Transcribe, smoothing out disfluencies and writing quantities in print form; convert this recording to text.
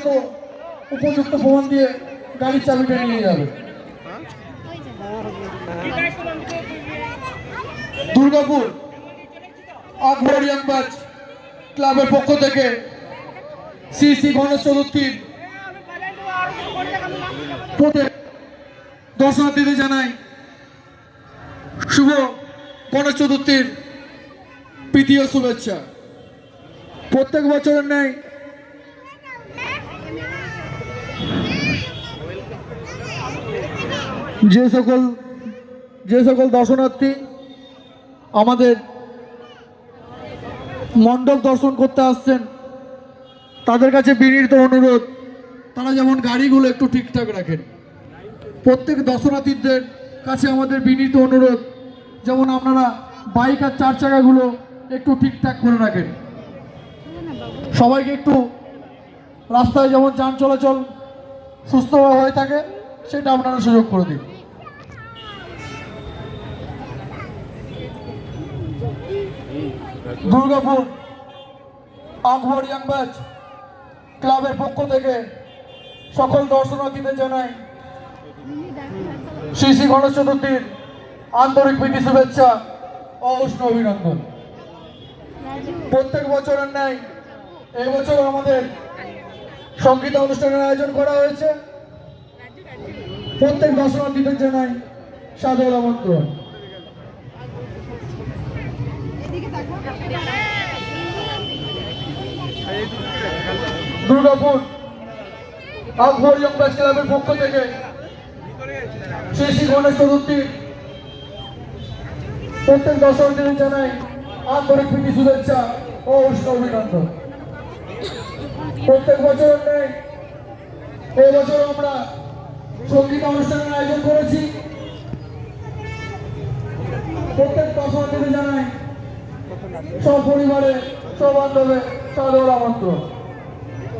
যথাযথ উপযুক্ত প্রমাণ দিয়ে গাড়ির চাবিটা নিয়ে যাবে। দুর্গাপুর আকবর ইয়াং ব্যাচ ক্লাবের পক্ষ থেকে শ্রী শ্রী গণেশ চতুর্থীর প্রত্যেক দর্শনার্থীদের জানাই শুভ গণেশ চতুর্থীর প্রীতি ও শুভেচ্ছা। প্রত্যেক বছরের ন্যায় যে সকল দর্শনার্থী আমাদের মণ্ডপ দর্শন করতে আসছেন তাদের কাছে বিনীত অনুরোধ, তারা যেমন গাড়িগুলো একটু ঠিকঠাক রাখেন। প্রত্যেক দর্শনার্থীদের কাছে আমাদের বিনীত অনুরোধ, যেমন আপনারা বাইক আর চার চাকাগুলো একটু ঠিকঠাক করে রাখেন। সবাইকে একটু রাস্তায় যেমন যান চলাচল সুস্থভাবে হয়ে থাকে সেটা আপনারা সুযোগ করে দিন। দুর্গাপুর আকবর ইয়াং ব্যাচ ক্লাবের পক্ষ থেকে সকল দর্শনার্থীদের জানাই শ্রী শ্রী গণেশ চতুর্থীর আন্তরিক প্রীতি শুভেচ্ছা ও উষ্ণ অভিনন্দন। প্রত্যেক বছরের ন্যায় এই বছর আমাদের সঙ্গীত অনুষ্ঠানের আয়োজন করা হয়েছে। প্রত্যেক দর্শনার্থীদের জানাই সাদর আমন্ত্রণ। দুর্গাপুর আকবর ইয়াং ব্যাচ ক্লাবের পক্ষ থেকে শ্রী শ্রী গণেশ চতুর্থীর প্রত্যেক দর্শনার্থীদের জানাই আন্তরিক প্রীতি শুভেচ্ছা ও উষ্ণ অভিনন্দন। প্রত্যেক বছর নেই এই বছর আমরা সঙ্গীত অনুষ্ঠানের আয়োজন করেছি। প্রত্যেক দর্শনার্থীদের জানাই সপরিবারে সবান্ধবে সাদর আমন্ত্রণ।